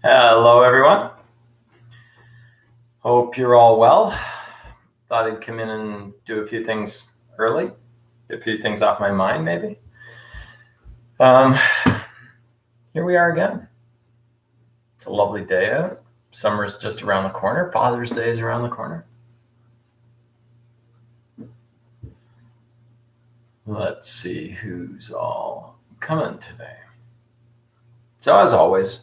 Hello, everyone. Hope you're all well. Thought I'd come in and do a few things early, get a few things off my mind, maybe. Here we are again. It's a lovely day out. Summer's just around the corner. Father's Day is around the corner. Let's see who's all coming today. So as always,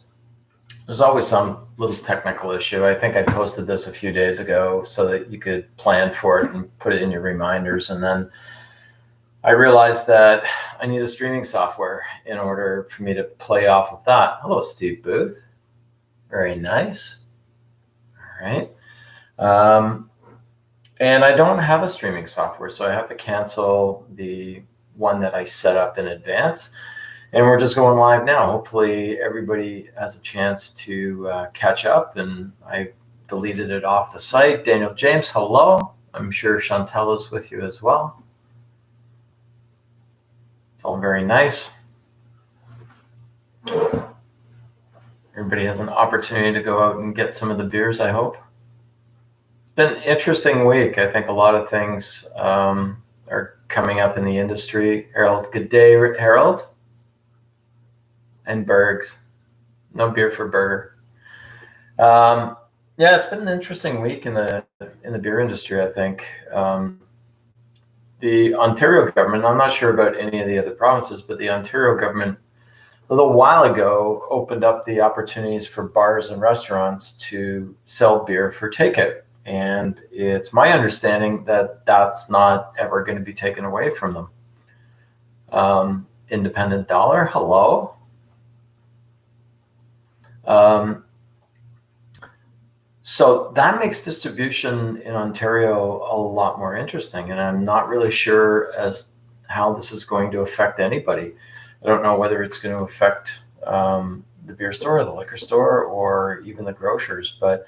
there's always some little technical issue. I think I posted this a few days ago so that you could plan for it and put it in your reminders. And then I realized that I need a streaming software in order for me to play off of that. Hello, Steve Booth. Very nice. All right. And I don't have a streaming software, so I have to cancel the one that I set up in advance. And we're just going live now. Hopefully everybody has a chance to catch up, and I deleted it off the site. Daniel James, hello. I'm sure Chantel is with you as well. It's all very nice. Everybody has an opportunity to go out and get some of the beers, I hope. It's been an interesting week. I think a lot of things are coming up in the industry. Harold, good day, Harold. And Bergs. No beer for Burger. Yeah, it's been an interesting week in the beer industry, I think. The Ontario government, I'm not sure about any of the other provinces, but the Ontario government a little while ago opened up the opportunities for bars and restaurants to sell beer for takeout. And it's my understanding that that's not ever going to be taken away from them. Independent Dollar, hello. So that makes distribution in Ontario a lot more interesting, and I'm not really sure as how this is going to affect anybody. I don't know whether it's going to affect the beer store, or the liquor store, or even the grocers. But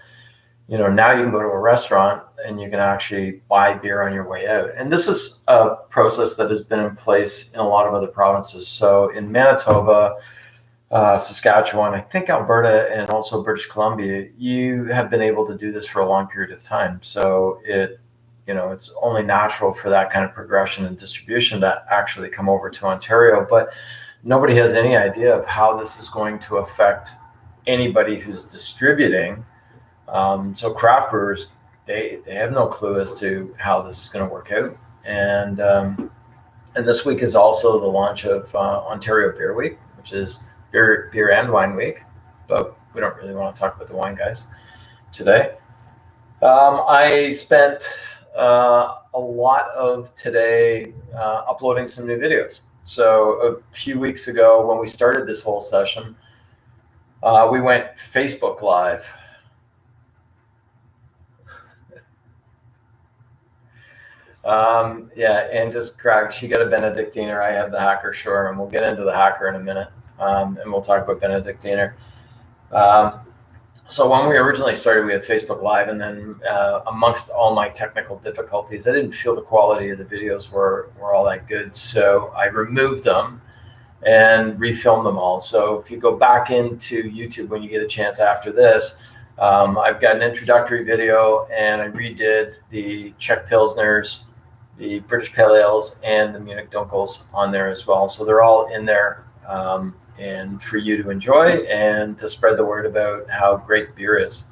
now you can go to a restaurant and you can actually buy beer on your way out. And this is a process that has been in place in a lot of other provinces. So in Manitoba, Saskatchewan, I think Alberta, and also British Columbia, you have been able to do this for a long period of time. So it's only natural for that kind of progression and distribution to actually come over to Ontario. But nobody has any idea of how this is going to affect anybody who's distributing. So craft brewers, they have no clue as to how this is going to work out. And this week is also the launch of Ontario Beer Week, which is beer and wine week, but we don't really want to talk about the wine guys today. I spent a lot of today uploading some new videos. So a few weeks ago, when we started this whole session, we went Facebook Live. Yeah, and just cracked. She got a Benedictiner. I have the Hacker Pschorr, and we'll get into the Hacker in a minute. And we'll talk about Benedictiner. So when we originally started, we had Facebook Live, and then amongst all my technical difficulties, I didn't feel the quality of the videos were all that good. So I removed them and refilmed them all. So if you go back into YouTube when you get a chance after this, I've got an introductory video, and I redid the Czech Pilsners, the British Pale Ales, and the Munich Dunkels on there as well. So they're all in there. And for you to enjoy and to spread the word about how great beer is.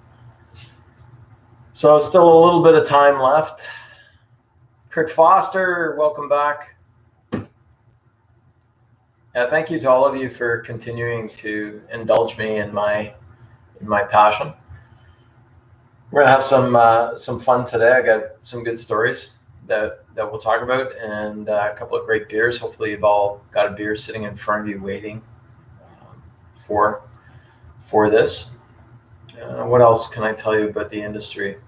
So still a little bit of time left. Crick Foster, welcome back. Thank you to all of you for continuing to indulge me in my passion. We're gonna have some fun today. I got some good stories that we'll talk about, and a couple of great beers. Hopefully you've all got a beer sitting in front of you waiting for this. What else can I tell you about the industry?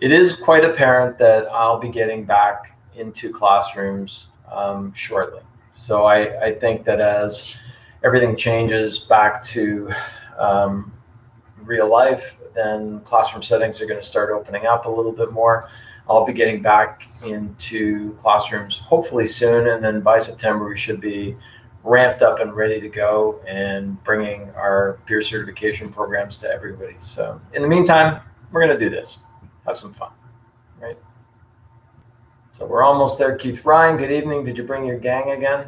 It is quite apparent that I'll be getting back into classrooms shortly. So I think that as everything changes back to real life, then classroom settings are going to start opening up a little bit more. I'll be getting back into classrooms hopefully soon, and then by September we should be ramped up and ready to go and bringing our beer certification programs to everybody. So in the meantime, we're going to do this. Have some fun, right? So we're almost there. Keith Ryan, good evening. Did you bring your gang again?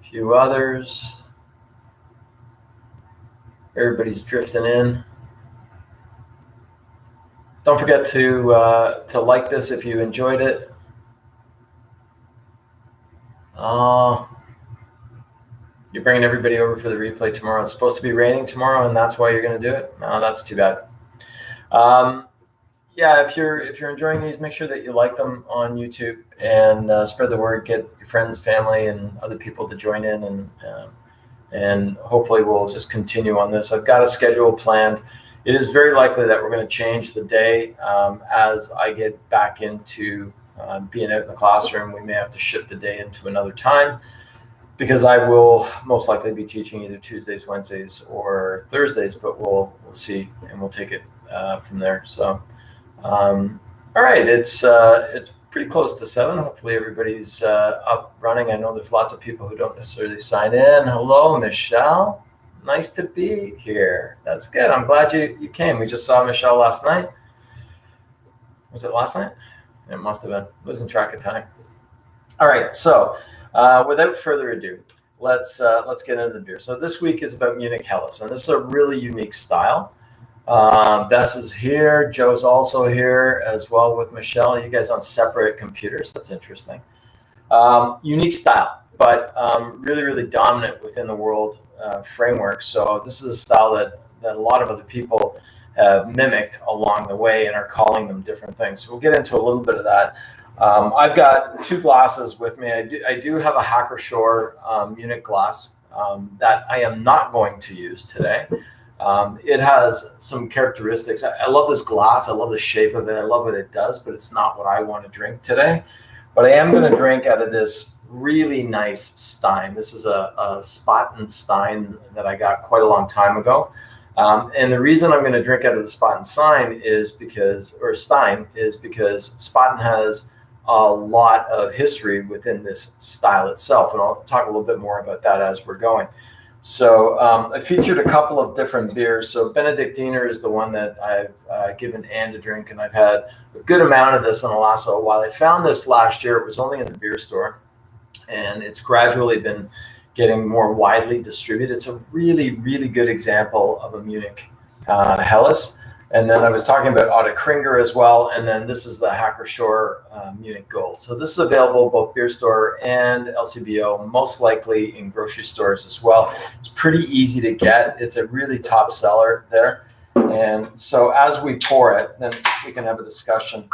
A few others. Everybody's drifting in. Don't forget to like this if you enjoyed it. You're bringing everybody over for the replay tomorrow. It's supposed to be raining tomorrow, and that's why you're going to do it? No, that's too bad. Yeah, if you're enjoying these, make sure that you like them on YouTube and spread the word. Get your friends, family, and other people to join in, and hopefully we'll just continue on this. I've got a schedule planned. It is very likely that we're going to change the day as I get back into being out in the classroom. We may have to shift the day into another time because I will most likely be teaching either Tuesdays, Wednesdays, or Thursdays, but we'll see, and we'll take it from there. So, all right, it's pretty close to 7. Hopefully everybody's up running. I know there's lots of people who don't necessarily sign in. Hello, Michelle. Nice to be here. That's good. I'm glad you came. We just saw Michelle last night. Was it last night? It must have been. Losing track of time. All right. So without further ado, let's get into the beer. So this week is about Munich Helles, and this is a really unique style. Bess is here. Joe's also here as well with Michelle. You guys on separate computers. That's interesting. Unique style, but really, really dominant within the world framework. So this is a style that a lot of other people have mimicked along the way and are calling them different things. So we'll get into a little bit of that. I've got 2 glasses with me. I do have a Hacker Pschorr Munich glass that I am not going to use today. It has some characteristics. I love this glass. I love the shape of it. I love what it does, but it's not what I want to drink today. But I am going to drink out of this really nice Stein. This is a Spaten Stein that I got quite a long time ago. And the reason I'm going to drink out of the Spaten Stein is because Spaten has a lot of history within this style itself. And I'll talk a little bit more about that as we're going. So I featured a couple of different beers. So Benedictiner is the one that I've given Anne to drink, and I've had a good amount of this in the last little while. I found this last year. It was only in the beer store, and it's gradually been getting more widely distributed. It's a really, really good example of a Munich Helles. And then I was talking about Otto Kringer as well. And then this is the Hacker Pschorr Munich Gold. So this is available both beer store and Lcbo, most likely in grocery stores as well. It's pretty easy to get. It's a really top seller there. And so as we pour it, then we can have a discussion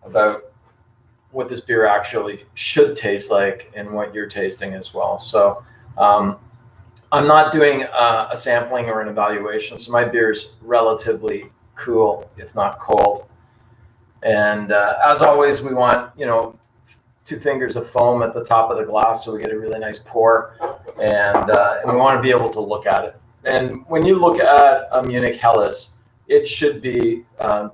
about what this beer actually should taste like and what you're tasting as well. So I'm not doing a sampling or an evaluation. So my beer is relatively cool, if not cold. And as always, we want 2 fingers of foam at the top of the glass so we get a really nice pour, and we want to be able to look at it. And when you look at a Munich Helles, it should be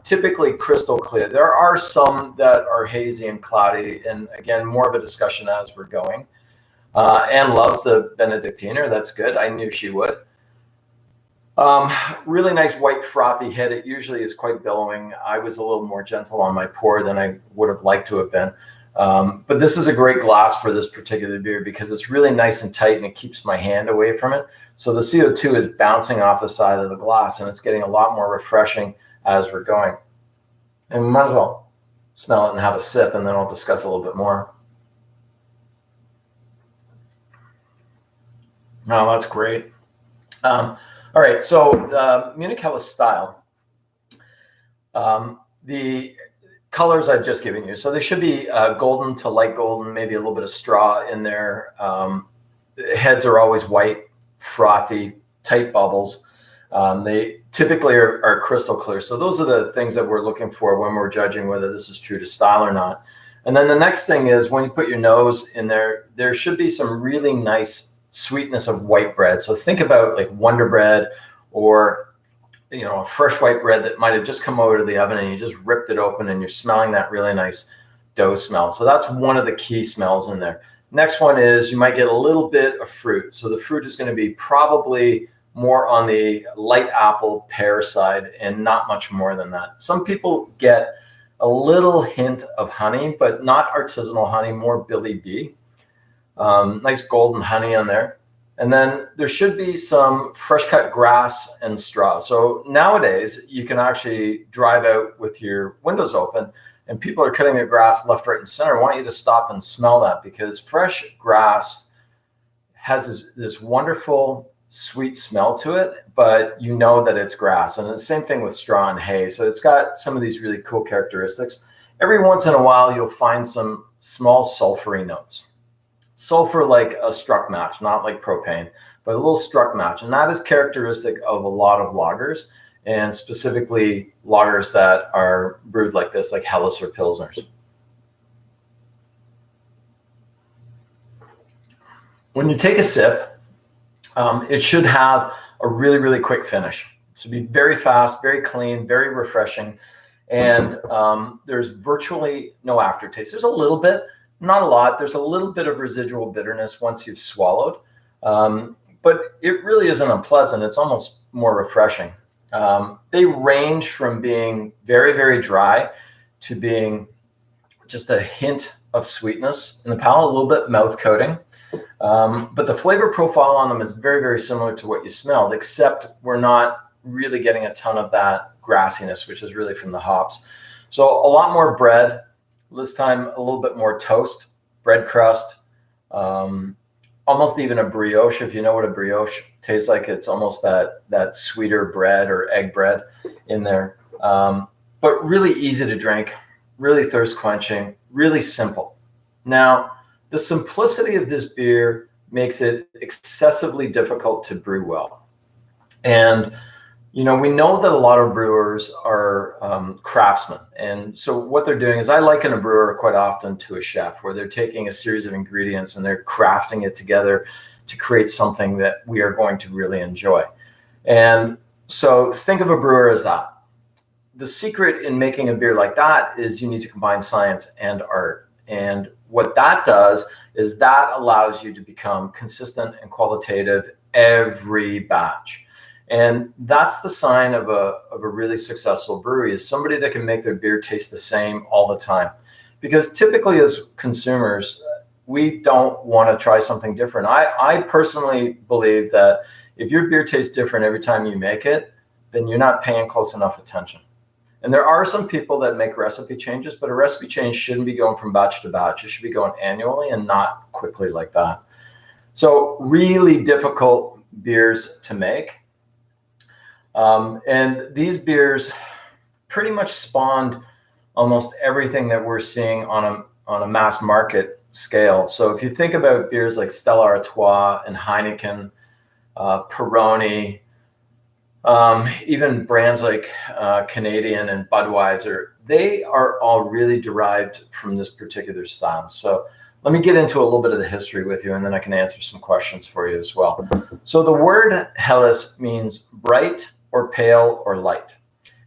typically crystal clear. There are some that are hazy and cloudy, and again, more of a discussion as we're going. Anne loves the Benedictiner. That's good. I knew she would. Really nice white frothy head. It usually is quite billowing. I was a little more gentle on my pour than I would have liked to have been. But this is a great glass for this particular beer because it's really nice and tight and it keeps my hand away from it. So the CO2 is bouncing off the side of the glass and it's getting a lot more refreshing as we're going. And we might as well smell it and have a sip, and then I'll discuss a little bit more. Oh, that's great. All right, so Munich Helles style. The colors I've just given you, so they should be golden to light golden, maybe a little bit of straw in there. The heads are always white, frothy, tight bubbles. They typically are crystal clear. So those are the things that we're looking for when we're judging whether this is true to style or not. And then the next thing is when you put your nose in there, there should be some really nice sweetness of white bread. So think about like Wonder Bread or a fresh white bread that might have just come out of the oven, and you just ripped it open and you're smelling that really nice dough smell. So that's one of the key smells in there. Next one is you might get a little bit of fruit. So the fruit is going to be probably more on the light apple pear side and not much more than that. Some people get a little hint of honey, but not artisanal honey, more Billy Bee. Nice golden honey on there. And then there should be some fresh cut grass and straw. So nowadays you can actually drive out with your windows open and people are cutting their grass left, right, and center. I want you to stop and smell that, because fresh grass has this wonderful sweet smell to it, but you know that it's grass. And the same thing with straw and hay. So it's got some of these really cool characteristics. Every once in a while, you'll find some small sulfury notes. Sulfur like a struck match, not like propane, but a little struck match. And that is characteristic of a lot of lagers, and specifically lagers that are brewed like this, like Helles or Pilsners. When you take a sip, it should have a really, really quick finish. It should be very fast, very clean, very refreshing. And there's virtually no aftertaste. There's a little bit, not a lot. There's a little bit of residual bitterness once you've swallowed, but it really isn't unpleasant. It's almost more refreshing. They range from being very, very dry to being just a hint of sweetness in the palate, a little bit mouth coating. But the flavor profile on them is very, very similar to what you smelled, except we're not really getting a ton of that grassiness, which is really from the hops. So a lot more bread, this time a little bit more toast, bread crust, almost even a brioche. If you know what a brioche tastes like, it's almost that sweeter bread or egg bread in there. But really easy to drink, really thirst quenching, really simple. Now, the simplicity of this beer makes it excessively difficult to brew well. And, we know that a lot of brewers are craftsmen. And so what they're doing is, I liken a brewer quite often to a chef, where they're taking a series of ingredients and they're crafting it together to create something that we are going to really enjoy. And so think of a brewer as that. The secret in making a beer like that is you need to combine science and art. And what that does is that allows you to become consistent and qualitative every batch. And that's the sign of a really successful brewery, is somebody that can make their beer taste the same all the time. Because typically as consumers, we don't want to try something different. I personally believe that if your beer tastes different every time you make it, then you're not paying close enough attention. And there are some people that make recipe changes, but a recipe change shouldn't be going from batch to batch. It should be going annually and not quickly like that. So really difficult beers to make. And these beers pretty much spawned almost everything that we're seeing on a mass market scale. So if you think about beers like Stella Artois and Heineken, Peroni, even brands like Canadian and Budweiser, they are all really derived from this particular style. So let me get into a little bit of the history with you, and then I can answer some questions for you as well. So the word Helles means bright or pale or light.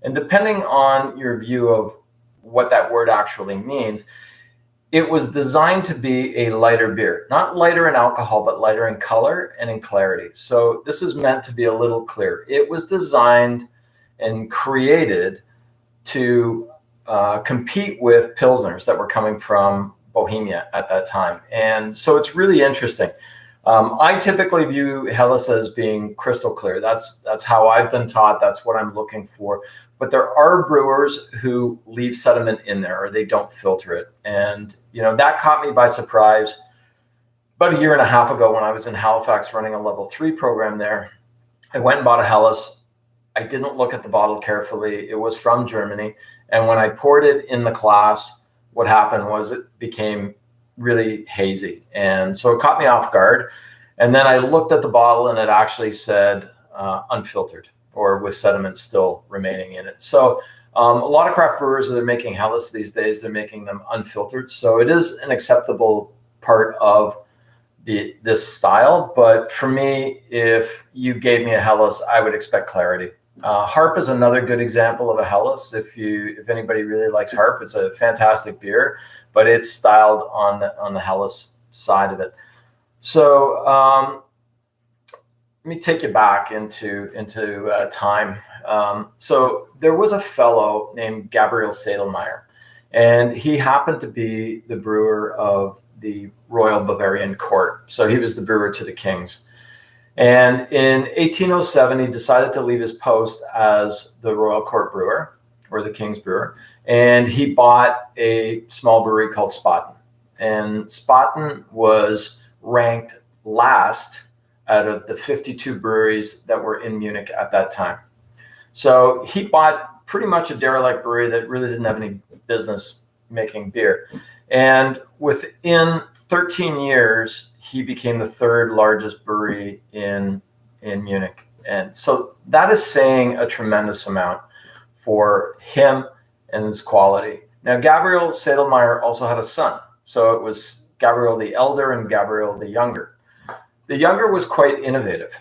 And depending on your view of what that word actually means, it was designed to be a lighter beer, not lighter in alcohol, but lighter in color and in clarity. So this is meant to be a little clear. It was designed and created to compete with Pilsners that were coming from Bohemia at that time. And so it's really interesting. I typically view Helles as being crystal clear. That's how I've been taught. That's what I'm looking for. But there are brewers who leave sediment in there, or they don't filter it. And, that caught me by surprise about a year and a half ago when I was in Halifax running a level 3 program there. I went and bought a Helles. I didn't look at the bottle carefully. It was from Germany. And when I poured it in the class, what happened was it became really hazy. And so it caught me off guard. And then I looked at the bottle and it actually said unfiltered, or with sediment still remaining in it. So a lot of craft brewers that are making Helles these days, they're making them unfiltered. So it is an acceptable part of this style. But for me, if you gave me a Helles, I would expect clarity. Harp is another good example of a Helles. If anybody really likes Harp, it's a fantastic beer, but it's styled on the Helles side of it. So let me take you back into time. So there was a fellow named Gabriel Sedlmayr, and he happened to be the brewer of the Royal Bavarian Court. So he was the brewer to the kings. And in 1807, he decided to leave his post as the Royal Court brewer, or the king's brewer, and he bought a small brewery called Spaten. And Spaten was ranked last out of the 52 breweries that were in Munich at that time. So he bought pretty much a derelict brewery that really didn't have any business making beer. And within 13 years, he became the third largest brewery in Munich. And so that is saying a tremendous amount for him and his quality. Now, Gabriel Sedlmayr also had a son. So it was Gabriel the Elder and Gabriel the Younger. The Younger was quite innovative.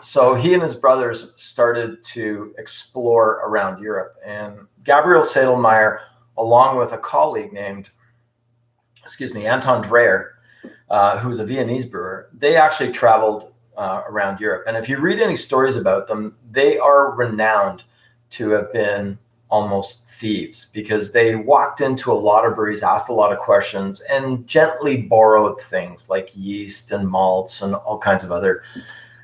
So he and his brothers started to explore around Europe. And Gabriel Sedlmayr, along with a colleague named, Anton Dreyer, who was a Viennese brewer, they actually traveled around Europe. And if you read any stories about them, they are renowned to have been almost thieves, because they walked into a lot of breweries, asked a lot of questions, and gently borrowed things like yeast and malts and all kinds of other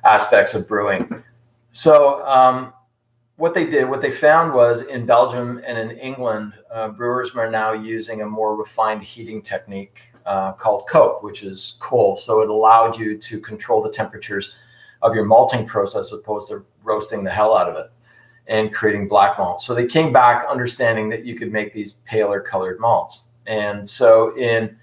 aspects of brewing. So what they found was in Belgium and in England, brewers are now using a more refined heating technique called coke, which is coal. So it allowed you to control the temperatures of your malting process as opposed to roasting the hell out of it and creating black malts. So they came back understanding that you could make these paler colored malts. And so in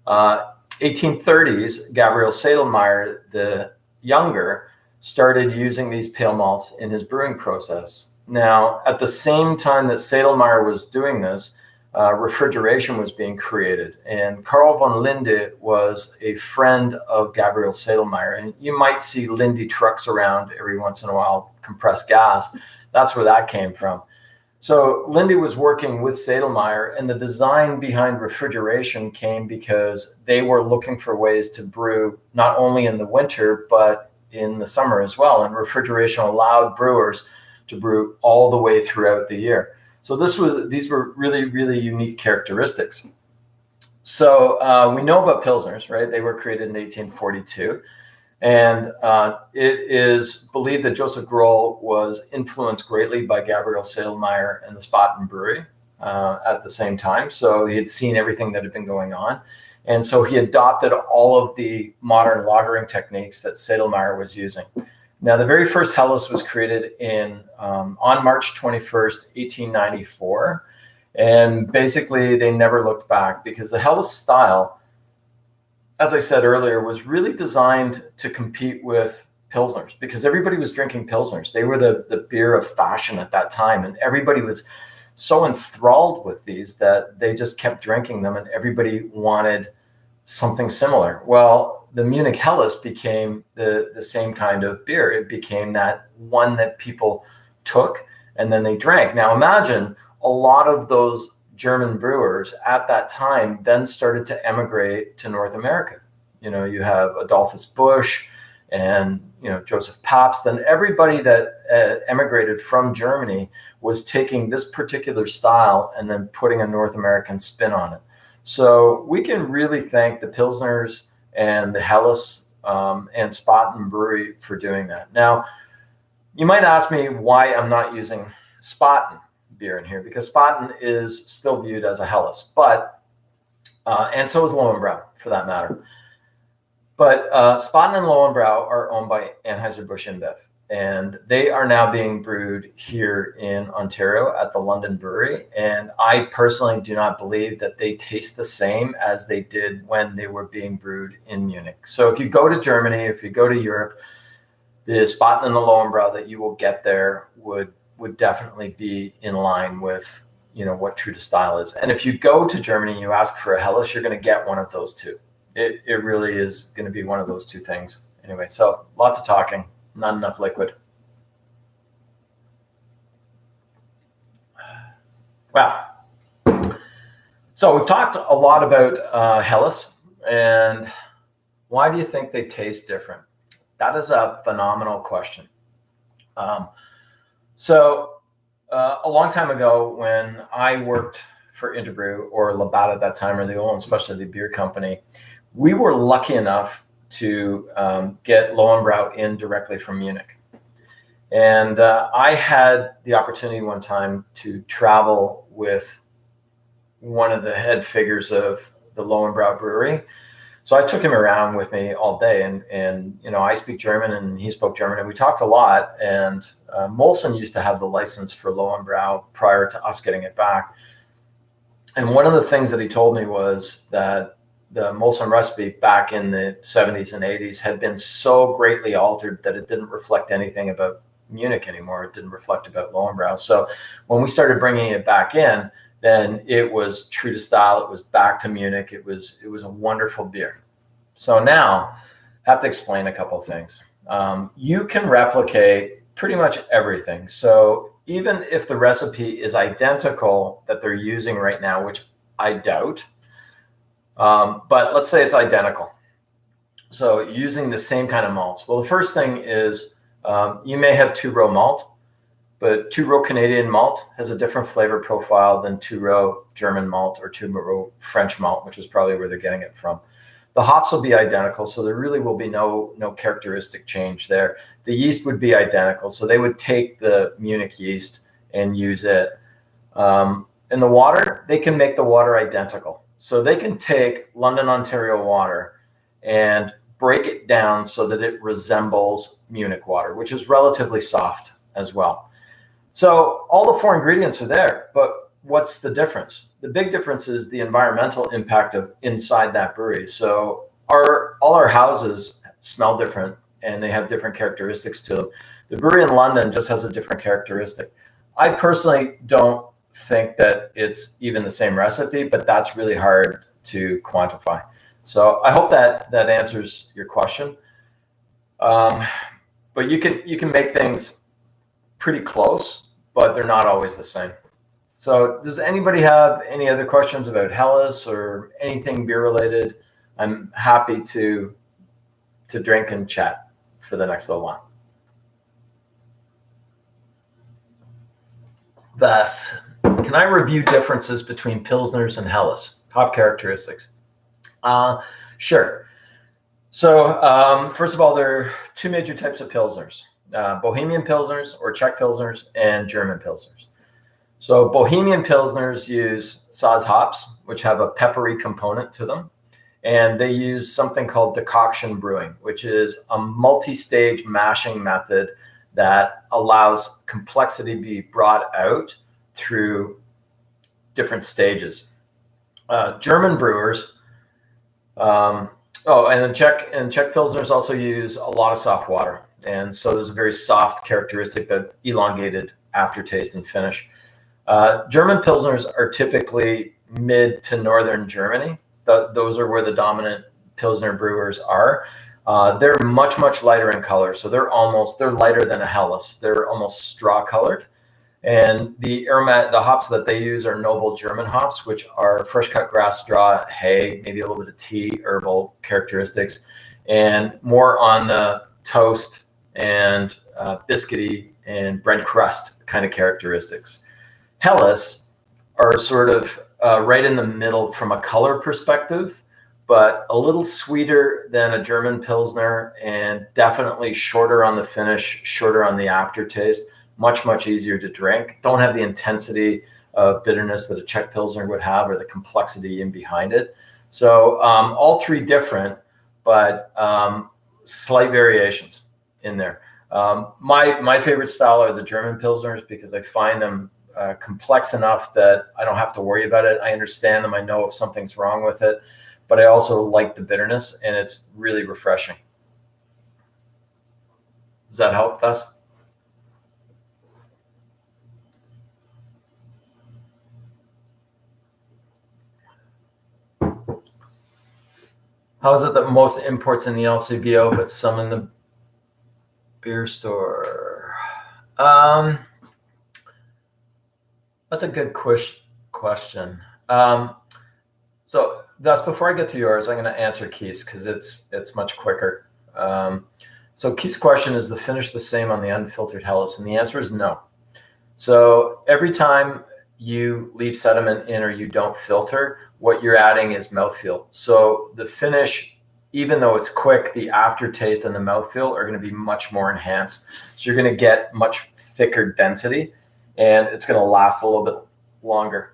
1830s, Gabriel Sedlmayr, the Younger, started using these pale malts in his brewing process. Now, at the same time that Sedlmayr was doing this, refrigeration was being created. And Carl von Linde was a friend of Gabriel Sedlmayr. And you might see Linde trucks around every once in a while, compressed gas. That's where that came from. So Linde was working with Sedlmayr, and the design behind refrigeration came because they were looking for ways to brew not only in the winter, but in the summer as well. And refrigeration allowed brewers to brew all the way throughout the year. So these were really, really unique characteristics. So we know about Pilsners, right? They were created in 1842. And it is believed that Joseph Groll was influenced greatly by Gabriel Sedlmayr and the Spaten Brewery at the same time. So he had seen everything that had been going on. And so he adopted all of the modern lagering techniques that Sedlmayr was using. Now, the very first Helles was created on March 21st, 1894. And basically, they never looked back, because the Helles style, as I said earlier, was really designed to compete with Pilsners, because everybody was drinking Pilsners. They were the beer of fashion at that time. And everybody was so enthralled with these that they just kept drinking them, and everybody wanted something similar. Well, the Munich Helles became the same kind of beer. It became that one that people took and then they drank. Now imagine a lot of those German brewers at that time then started to emigrate to North America. You know, you have Adolphus Busch and, Joseph Pabst, and everybody that emigrated from Germany was taking this particular style and then putting a North American spin on it. So we can really thank the Pilsners and the Helles and Spaten Brewery for doing that. Now, you might ask me why I'm not using Spaten beer in here, because Spaten is still viewed as a Helles, but and so is Lowenbrau for that matter. But Spaten and Lowenbrau are owned by Anheuser-Busch InBev, and they are now being brewed here in Ontario at the London Brewery. And I personally do not believe that they taste the same as they did when they were being brewed in Munich. So if you go to Germany, if you go to Europe, the Spaten and the Lowenbrau that you will get there would definitely be in line with, what true to style is. And if you go to Germany and you ask for a Helles, you're going to get one of those two. It really is going to be one of those two things. Anyway, so lots of talking, not enough liquid. Wow. So we've talked a lot about Helles, and why do you think they taste different? That is a phenomenal question. A long time ago, when I worked for Interbrew or Labatt at that time, or the Olin Specialty Beer Company, we were lucky enough to get Lowenbrau in directly from Munich. And I had the opportunity one time to travel with one of the head figures of the Lowenbrau brewery. So I took him around with me all day, and I speak German and he spoke German, and we talked a lot. And Molson used to have the license for Lowenbrau prior to us getting it back. And one of the things that he told me was that the Molson recipe back in the 70s and 80s had been so greatly altered that it didn't reflect anything about Munich anymore. It didn't reflect about Lowenbrau. So when we started bringing it back in, then it was true to style. It was back to Munich. It was a wonderful beer. So now I have to explain a couple of things. You can replicate pretty much everything. So even if the recipe is identical that they're using right now, which I doubt, but let's say it's identical. So using the same kind of malts. Well, the first thing is you may have two-row malt, but two-row Canadian malt has a different flavor profile than two-row German malt or two-row French malt, which is probably where they're getting it from. The hops will be identical, so there really will be no characteristic change there. The yeast would be identical, so they would take the Munich yeast and use it. In the water, they can make the water identical. So they can take London, Ontario water and break it down so that it resembles Munich water, which is relatively soft as well. So all the four ingredients are there, but what's the difference? The big difference is the environmental impact of inside that brewery. So all our houses smell different and they have different characteristics to them. The brewery in London just has a different characteristic. I personally don't think that it's even the same recipe, but that's really hard to quantify. So I hope that answers your question. But you can make things pretty close, but they're not always the same. So does anybody have any other questions about Helles or anything beer related? I'm happy to drink and chat for the next little while. Thus, can I review differences between Pilsners and Helles? Top characteristics. Sure. So first of all, there are two major types of Pilsners. Bohemian Pilsners or Czech Pilsners and German Pilsners. So Bohemian Pilsners use Saaz hops, which have a peppery component to them. And they use something called decoction brewing, which is a multi-stage mashing method that allows complexity to be brought out through different stages. German brewers, and Czech Pilsners also use a lot of soft water. And so there's a very soft characteristic, but elongated aftertaste and finish. German Pilsners are typically mid to northern Germany. Those are where the dominant Pilsner brewers are. They're much, much lighter in color. So they're lighter than a Helles. They're almost straw colored. And the hops that they use are noble German hops, which are fresh cut grass, straw, hay, maybe a little bit of tea, herbal characteristics, and more on the toast and biscuity and bread crust kind of characteristics. Helles are sort of right in the middle from a color perspective, but a little sweeter than a German Pilsner and definitely shorter on the finish, shorter on the aftertaste, much, much easier to drink. Don't have the intensity of bitterness that a Czech Pilsner would have or the complexity in behind it. So all three different, but slight variations in there. My favorite style are the German Pilsners because I find them complex enough that I don't have to worry about it. I understand them. I know if something's wrong with it, but I also like the bitterness and it's really refreshing. Does that help, Thus? How is it that most imports in the Lcbo, but some in the beer store? That's a good question. question. So Gus, before I get to yours, I'm going to answer Keith's because it's much quicker. So Keith's question is the finish the same on the unfiltered Helles, and the answer is no. So every time you leave sediment in or you don't filter, what you're adding is mouthfeel. So the finish, even though it's quick, the aftertaste and the mouthfeel are going to be much more enhanced. So you're going to get much thicker density, and it's going to last a little bit longer.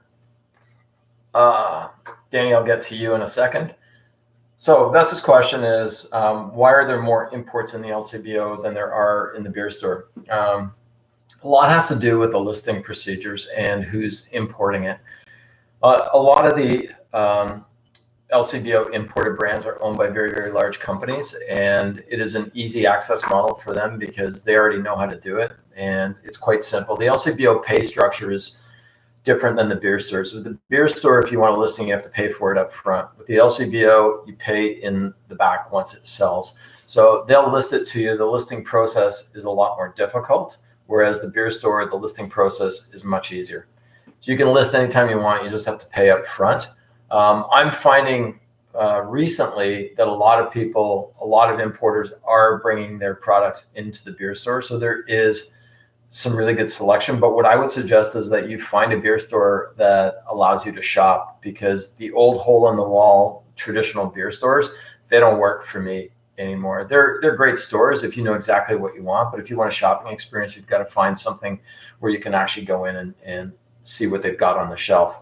Danny, I'll get to you in a second. So Vesta's question is, why are there more imports in the Lcbo than there are in the beer store? A lot has to do with the listing procedures and who's importing it. A lot of the Lcbo imported brands are owned by very, very large companies, and it is an easy access model for them because they already know how to do it, and it's quite simple. The Lcbo pay structure is different than the beer stores. With the beer store, if you want a listing, you have to pay for it up front. With the Lcbo, you pay in the back once it sells. So they'll list it to you. The listing process is a lot more difficult, whereas the beer store, the listing process is much easier. So you can list anytime you want. You just have to pay up front. I'm finding recently that a lot of importers are bringing their products into the beer store. So there is some really good selection. But what I would suggest is that you find a beer store that allows you to shop, because the old hole in the wall traditional beer stores, they don't work for me anymore. They're great stores if you know exactly what you want, but if you want a shopping experience, you've got to find something where you can actually go in and see what they've got on the shelf.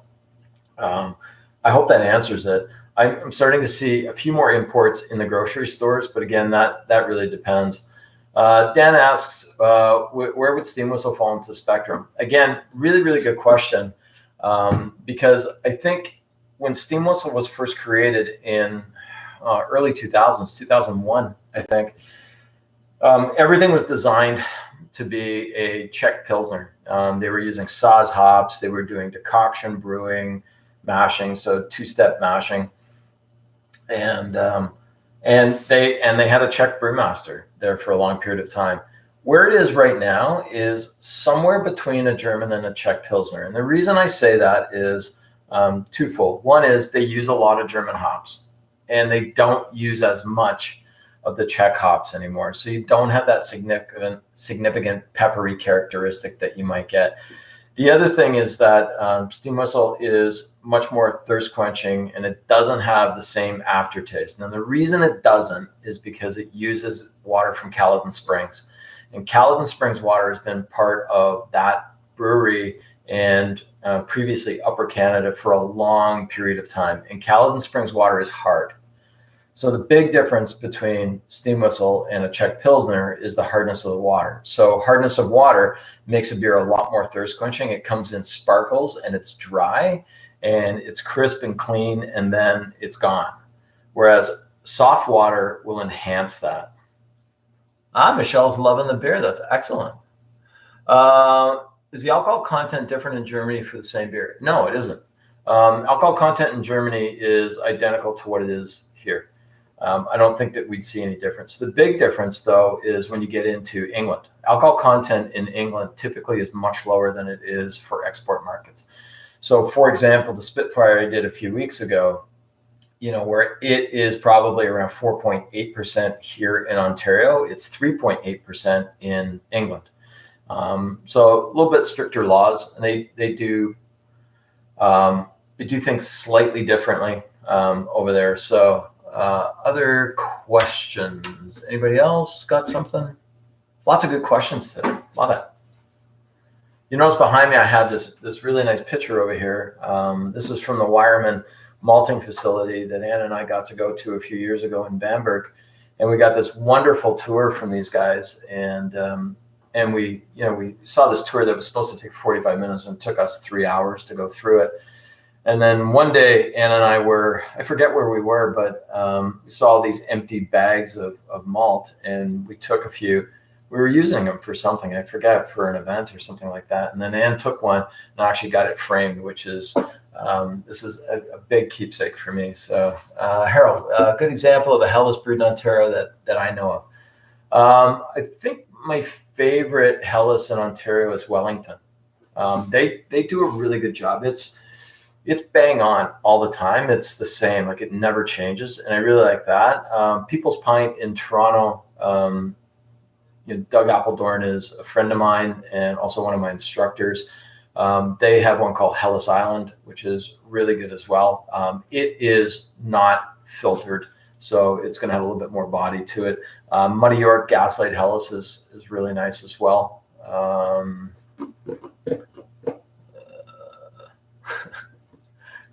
I hope that answers it. I'm starting to see a few more imports in the grocery stores, but again, that really depends. Dan asks, where would steam whistle fall into the spectrum? Again, really, really good question, because I think when steam whistle was first created in early 2000s, 2001, I think, everything was designed to be a Czech Pilsner. They were using Saaz hops. They were doing decoction brewing, mashing, so two-step mashing. And they had a Czech brewmaster there for a long period of time. Where it is right now is somewhere between a German and a Czech Pilsner. And the reason I say that is twofold. One is they use a lot of German hops, and they don't use as much of the Czech hops anymore. So you don't have that significant peppery characteristic that you might get. The other thing is that steam whistle is much more thirst quenching, and it doesn't have the same aftertaste. Now, the reason it doesn't is because it uses water from Caledon Springs, and Caledon Springs water has been part of that brewery and previously Upper Canada for a long period of time. And Caledon Springs water is hard. So the big difference between steam whistle and a Czech Pilsner is the hardness of the water. So hardness of water makes a beer a lot more thirst quenching. It comes in sparkles, and it's dry, and it's crisp and clean, and then it's gone. Whereas soft water will enhance that. Michelle's loving the beer. That's excellent. Is the alcohol content different in Germany for the same beer? No, it isn't. Alcohol content in Germany is identical to what it is here. I don't think that we'd see any difference. The big difference, though, is when you get into England. Alcohol content in England typically is much lower than it is for export markets. So, for example, the Spitfire I did a few weeks ago, where it is probably around 4.8% here in Ontario, it's 3.8% in England. So a little bit stricter laws, and they do things slightly differently over there. So other questions? Anybody else got something? Lots of good questions today. Love it. You notice behind me, I have this really nice picture over here. This is from the Wireman malting facility that Ann and I got to go to a few years ago in Bamberg, and we got this wonderful tour from these guys. And we saw this tour that was supposed to take 45 minutes and took us 3 hours to go through it. And then one day, Ann and I forget where we were, but we saw these empty bags of malt, and we took a few. We were using them for something, I forget, for an event or something like that. And then Ann took one and actually got it framed, which is, this is a big keepsake for me. So Harold, a good example of a Helles brewed in Ontario that I know of. I think my favorite Helles in Ontario is Wellington. They do a really good job. it's bang on all the time. It's the same, like it never changes. And I really like that. People's Pint in Toronto, Doug Appledorn is a friend of mine and also one of my instructors. They have one called Hellas Island, which is really good as well. It is not filtered, so it's going to have a little bit more body to it. Muddy York Gaslight Hellas is really nice as well.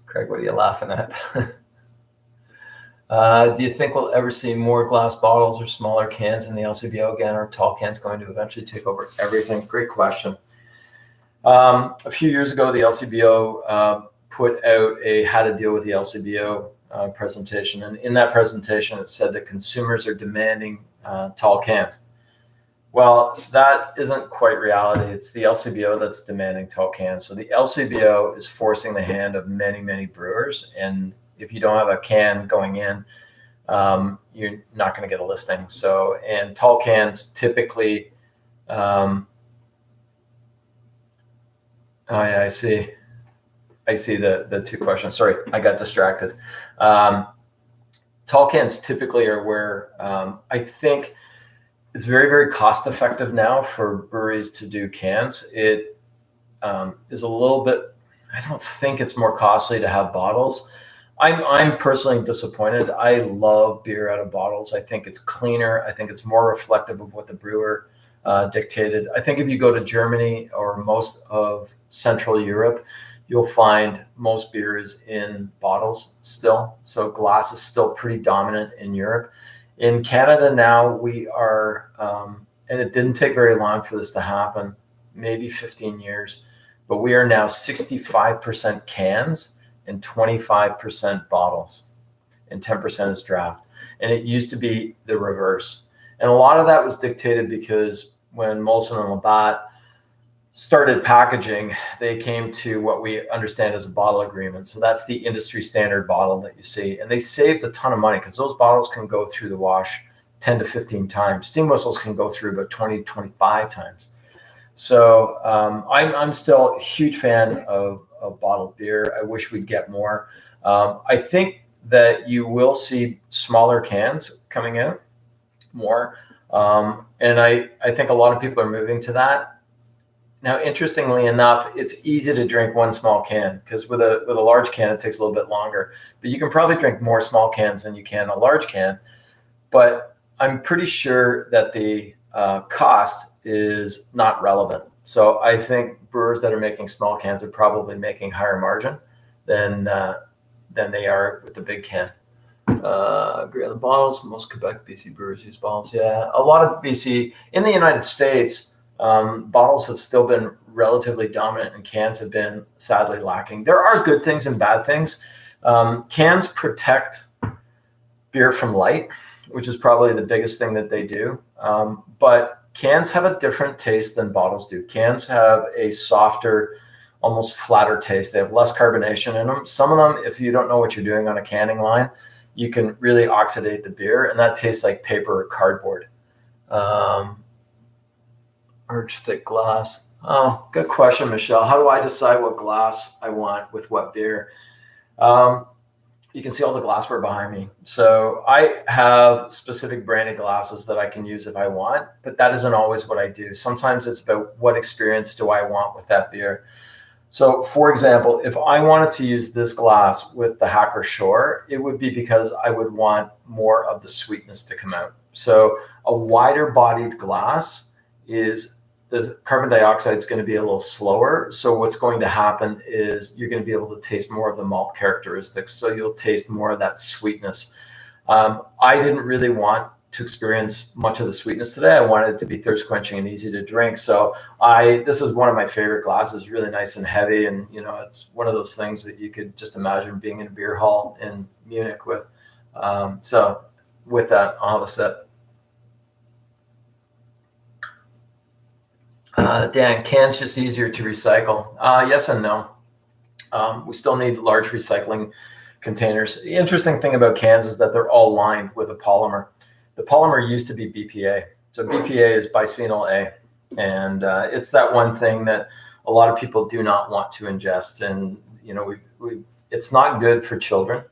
Craig, what are you laughing at? Do you think we'll ever see more glass bottles or smaller cans in the LCBO again, or tall cans going to eventually take over everything? Great question. A few years ago, the LCBO put out a how to deal with the LCBO presentation. And in that presentation, it said that consumers are demanding tall cans. Well, that isn't quite reality. It's the LCBO that's demanding tall cans. So the LCBO is forcing the hand of many, many brewers. And if you don't have a can going in, you're not going to get a listing. So, and tall cans typically, oh yeah, I see the two questions. Sorry, I got distracted. Tall cans typically are where I think it's very, very cost effective now for breweries to do cans. It is a little bit, I don't think it's more costly to have bottles. I'm personally disappointed. I love beer out of bottles. I think it's cleaner. I think it's more reflective of what the brewer dictated. I think if you go to Germany or most of Central Europe, you'll find most beer is in bottles still. So glass is still pretty dominant in Europe. In Canada now, we are, and it didn't take very long for this to happen, maybe 15 years, but we are now 65% cans and 25% bottles, and 10% is draft. And it used to be the reverse. And a lot of that was dictated because when Molson and Labatt started packaging, they came to what we understand as a bottle agreement. So that's the industry standard bottle that you see. And they saved a ton of money because those bottles can go through the wash 10 to 15 times. Steam whistles can go through about 20, 25 times. So I'm still a huge fan of bottled beer. I wish we'd get more. I think that you will see smaller cans coming out more. And I think a lot of people are moving to that. Now, interestingly enough, it's easy to drink one small can because with a large can, it takes a little bit longer. But you can probably drink more small cans than you can a large can. But I'm pretty sure that the cost is not relevant. So I think brewers that are making small cans are probably making higher margin than they are with the big can. Agree on the bottles. Most Quebec, BC brewers use bottles. Yeah, a lot of BC in the United States. Bottles have still been relatively dominant and cans have been sadly lacking. There are good things and bad things. Cans protect beer from light, which is probably the biggest thing that they do. But cans have a different taste than bottles do. Cans have a softer, almost flatter taste. They have less carbonation in them. Some of them, if you don't know what you're doing on a canning line, you can really oxidate the beer, and that tastes like paper or cardboard. Arch thick glass. Oh, good question, Michelle. How do I decide what glass I want with what beer? You can see all the glassware behind me. So I have specific branded glasses that I can use if I want, but that isn't always what I do. Sometimes it's about what experience do I want with that beer. So for example, if I wanted to use this glass with the Hacker Pschorr, it would be because I would want more of the sweetness to come out. So a wider bodied glass is the carbon dioxide is going to be a little slower. So what's going to happen is you're going to be able to taste more of the malt characteristics. So you'll taste more of that sweetness. I didn't really want to experience much of the sweetness today. I wanted it to be thirst quenching and easy to drink. So this is one of my favorite glasses, really nice and heavy. And, it's one of those things that you could just imagine being in a beer hall in Munich with. So with that, I'll have a sip. Dan, cans just easier to recycle? Yes and no. We still need large recycling containers. The interesting thing about cans is that they're all lined with a polymer. The polymer used to be BPA. So BPA is bisphenol A. And it's that one thing that a lot of people do not want to ingest. And, we've it's not good for children.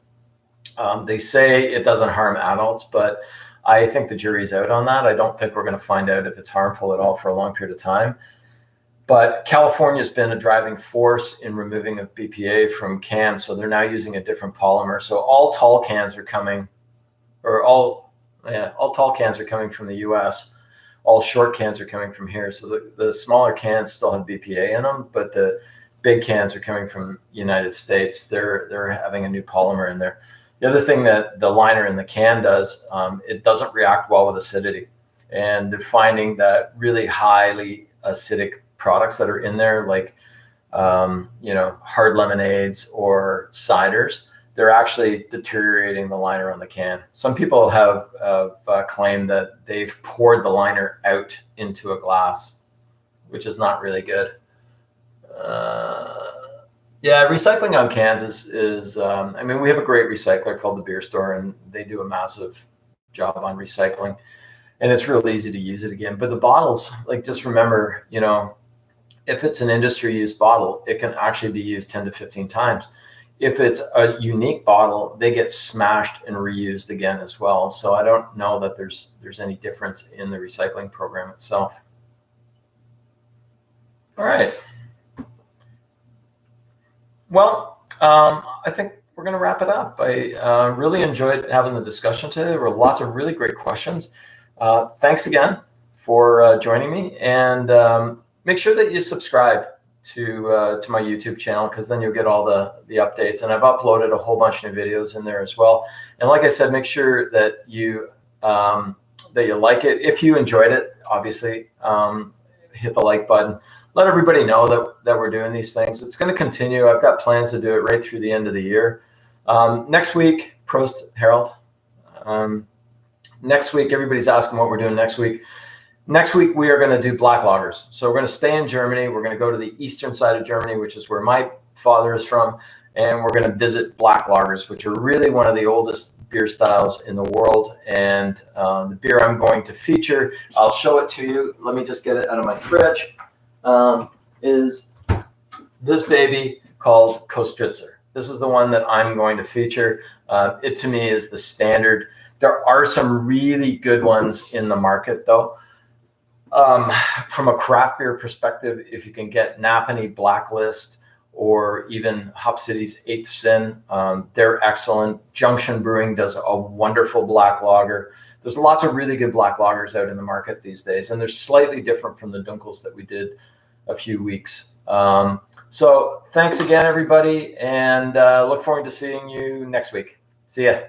They say it doesn't harm adults, but I think the jury's out on that. I don't think we're going to find out if it's harmful at all for a long period of time. But California's been a driving force in removing of BPA from cans, so they're now using a different polymer. So all tall cans are coming, or all tall cans are coming from the U.S. All short cans are coming from here. So the smaller cans still have BPA in them, but the big cans are coming from United States. They're having a new polymer in there. The other thing that the liner in the can does, it doesn't react well with acidity, and they're finding that really highly acidic products that are in there, like hard lemonades or ciders, they're actually deteriorating the liner on the can. Some people have claimed that they've poured the liner out into a glass, which is not really good. Yeah, recycling on cans is I mean, we have a great recycler called the Beer Store, and they do a massive job on recycling, and it's real easy to use it again. But the bottles, like, just remember, if it's an industry use bottle, it can actually be used 10 to 15 times. If it's a unique bottle, they get smashed and reused again as well. So I don't know that there's any difference in the recycling program itself. All right. Well, I think we're going to wrap it up. I really enjoyed having the discussion today. There were lots of really great questions. Thanks again for joining me, and make sure that you subscribe to my YouTube channel, because then you'll get all the updates. And I've uploaded a whole bunch of new videos in there as well. And like I said, make sure that you like it. If you enjoyed it, obviously, hit the like button. Let everybody know that we're doing these things. It's going to continue. I've got plans to do it right through the end of the year. Next week, Prost, Harold. Next week, everybody's asking what we're doing next week. Next week, we are going to do black lagers. So we're going to stay in Germany. We're going to go to the eastern side of Germany, which is where my father is from. And we're going to visit black lagers, which are really one of the oldest beer styles in the world. And the beer I'm going to feature, I'll show it to you. Let me just get it out of my fridge, is this baby called Kostritzer. This is the one that I'm going to feature. It, to me, is the standard. There are some really good ones in the market, though. From a craft beer perspective, if you can get Napanee Blacklist or even Hop City's 8th Sin, they're excellent. Junction Brewing does a wonderful black lager. There's lots of really good black lagers out in the market these days, and they're slightly different from the Dunkels that we did a few weeks. So thanks again, everybody, and look forward to seeing you next week. See ya.